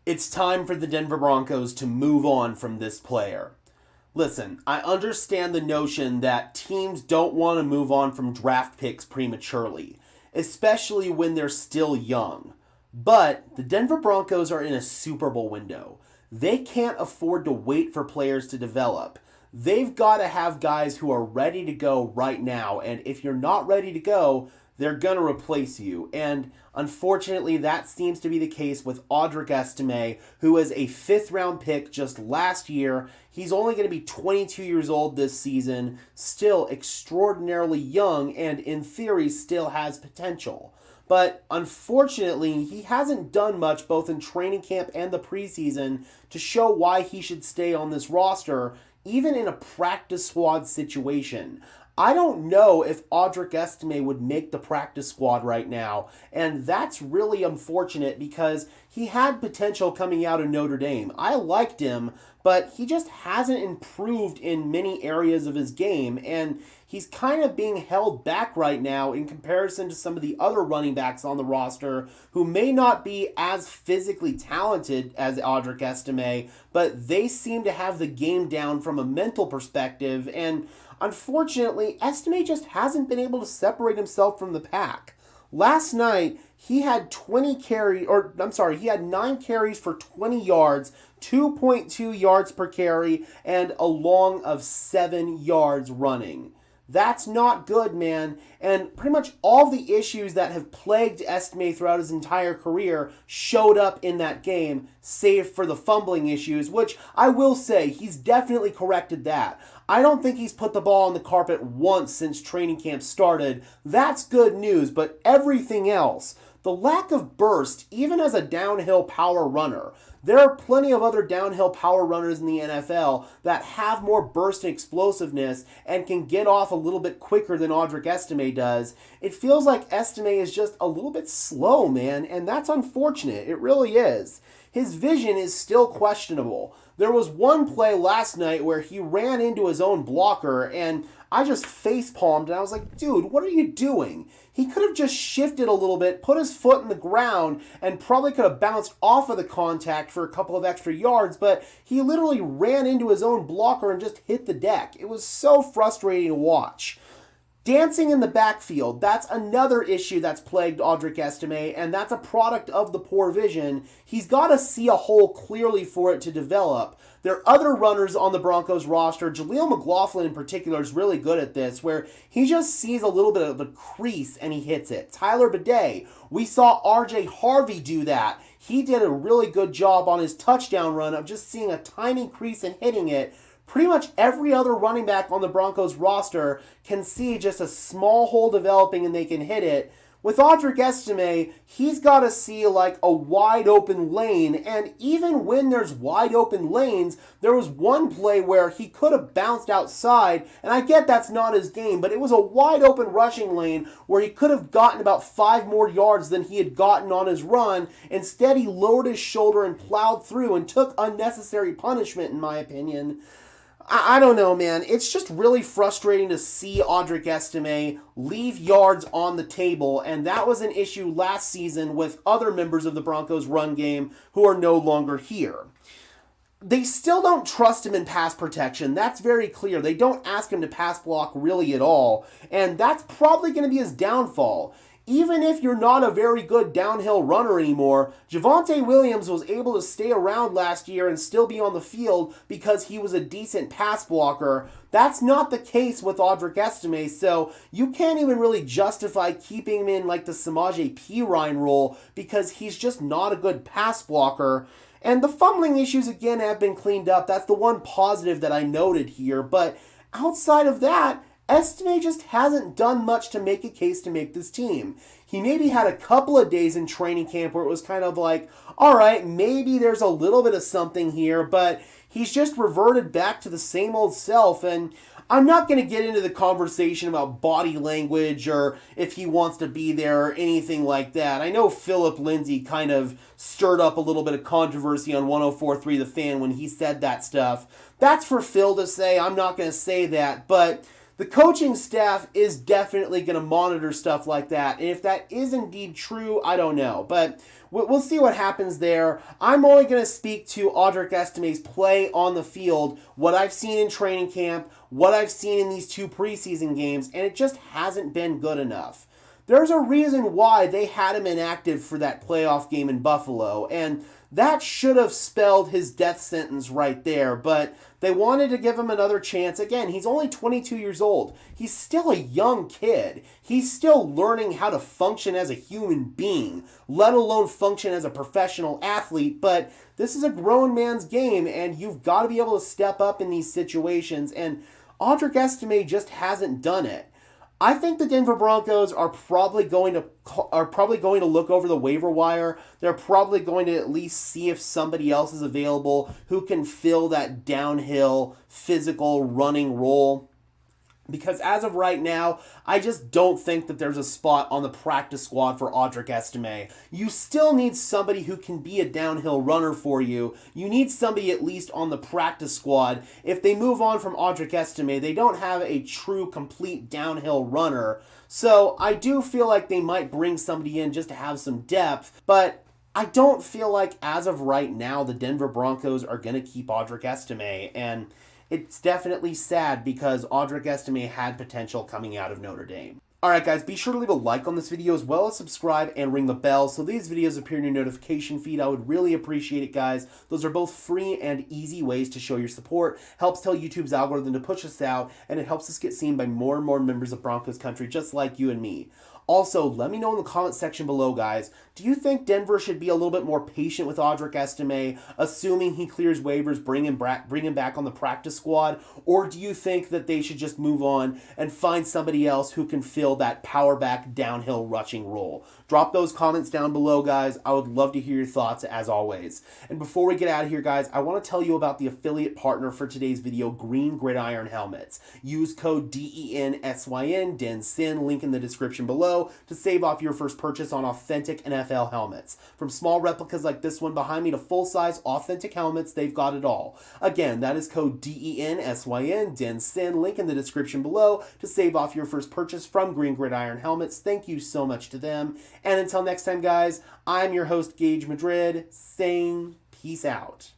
It's time for the Denver Broncos to move on from this player. Listen, I understand the notion that teams don't want to move on from draft picks prematurely, especially when they're still young. But the Denver Broncos are in a Super Bowl window. They can't afford to wait for players to develop. They've got to have guys who are ready to go right now, and if you're not ready to go, they're going to replace you. And unfortunately, that seems to be the case with Audric Estime, who was a fifth-round pick just last year. He's only going to be 22 years old this season, still extraordinarily young, and in theory still has potential. But unfortunately, he hasn't done much both in training camp and the preseason to show why he should stay on this roster, even in a practice squad situation. I don't know if Audric Estime would make the practice squad right now, and that's really unfortunate because he had potential coming out of Notre Dame. I liked him, but he just hasn't improved in many areas of his game, and he's kind of being held back right now in comparison to some of the other running backs on the roster who may not be as physically talented as Audric Estime, but they seem to have the game down from a mental perspective, and unfortunately, Estime just hasn't been able to separate himself from the pack. Last night, he had 9 carries for 20 yards, 2.2 yards per carry, and a long of 7 yards running. That's not good, man. And pretty much all the issues that have plagued Estime throughout his entire career showed up in that game, save for the fumbling issues, which I will say, he's definitely corrected that. I don't think he's put the ball on the carpet once since training camp started. That's good news, but everything else, the lack of burst, even as a downhill power runner. There are plenty of other downhill power runners in the NFL that have more burst and explosiveness and can get off a little bit quicker than Audric Estime does. It feels like Estime is just a little bit slow, man, and that's unfortunate. It really is. His vision is still questionable. There was one play last night where he ran into his own blocker, and I just facepalmed, and I was like, dude, what are you doing? He could have just shifted a little bit, put his foot in the ground, and probably could have bounced off of the contact for a couple of extra yards, but he literally ran into his own blocker and just hit the deck. It was so frustrating to watch. Dancing in the backfield, that's another issue that's plagued Audric Estime, and that's a product of the poor vision. He's got to see a hole clearly for it to develop. There are other runners on the Broncos roster. Jaleel McLaughlin in particular is really good at this, where he just sees a little bit of a crease and he hits it. Tyler Bidet, we saw RJ Harvey do that. He did a really good job on his touchdown run of just seeing a tiny crease and hitting it. Pretty much every other running back on the Broncos roster can see just a small hole developing and they can hit it. With Audric Estime, he's got to see like a wide open lane, and even when there's wide open lanes, there was one play where he could have bounced outside, and I get that's not his game, but it was a wide open rushing lane where he could have gotten about 5 more yards than he had gotten on his run. Instead, he lowered his shoulder and plowed through and took unnecessary punishment, in my opinion. I don't know, man. It's just really frustrating to see Audric Estime leave yards on the table, and that was an issue last season with other members of the Broncos' run game who are no longer here. They still don't trust him in pass protection. That's very clear. They don't ask him to pass block really at all, and that's probably going to be his downfall. Even if you're not a very good downhill runner anymore, Javonte Williams was able to stay around last year and still be on the field because he was a decent pass blocker. That's not the case with Audric Estime, so you can't even really justify keeping him in like the Samaje Perine role because he's just not a good pass blocker. And the fumbling issues, again, have been cleaned up. That's the one positive that I noted here. But outside of that, Estime just hasn't done much to make a case to make this team. He maybe had a couple of days in training camp where it was kind of like, all right, maybe there's a little bit of something here, but he's just reverted back to the same old self. And I'm not going to get into the conversation about body language or if he wants to be there or anything like that. I know Philip Lindsay kind of stirred up a little bit of controversy on 104.3 The Fan when he said that stuff. That's for Phil to say. I'm not going to say that, but The coaching staff is definitely going to monitor stuff like that. And if that is indeed true, I don't know. But we'll see what happens there. I'm only going to speak to Audric Estime's play on the field, what I've seen in training camp, what I've seen in these 2 preseason games, and it just hasn't been good enough. There's a reason why they had him inactive for that playoff game in Buffalo, and that should have spelled his death sentence right there, but they wanted to give him another chance. Again, he's only 22 years old. He's still a young kid. He's still learning how to function as a human being, let alone function as a professional athlete, but this is a grown man's game, and you've got to be able to step up in these situations, and Audric Estime just hasn't done it. I think the Denver Broncos are probably going to look over the waiver wire. They're probably going to at least see if somebody else is available who can fill that downhill physical running role. Because as of right now, I just don't think that there's a spot on the practice squad for Audric Estime. You still need somebody who can be a downhill runner for you. You need somebody at least on the practice squad. If they move on from Audric Estime, they don't have a true, complete downhill runner. So I do feel like they might bring somebody in just to have some depth, but I don't feel like as of right now the Denver Broncos are going to keep Audric Estime, and it's definitely sad because Audric Estime had potential coming out of Notre Dame. Alright guys, be sure to leave a like on this video as well as subscribe and ring the bell so these videos appear in your notification feed. I would really appreciate it, guys. Those are both free and easy ways to show your support. Helps tell YouTube's algorithm to push us out, and it helps us get seen by more and more members of Broncos country just like you and me. Also, let me know in the comment section below, guys, do you think Denver should be a little bit more patient with Audric Estime, assuming he clears waivers, bring him back on the practice squad? Or do you think that they should just move on and find somebody else who can fill that power back downhill rushing role? Drop those comments down below, guys. I would love to hear your thoughts as always. And before we get out of here, guys, I want to tell you about the affiliate partner for today's video, Green Gridiron Helmets. Use code DENSYN, DENSYN, link in the description below, to save off your first purchase on authentic NFL helmets. From small replicas like this one behind me to full-size authentic helmets, they've got it all. Again, that is code DENSYN, DENSYN, link in the description below to save off your first purchase from Green Gridiron Helmets. Thank you so much to them. And until next time, guys, I'm your host, Gage Madrid, saying peace out.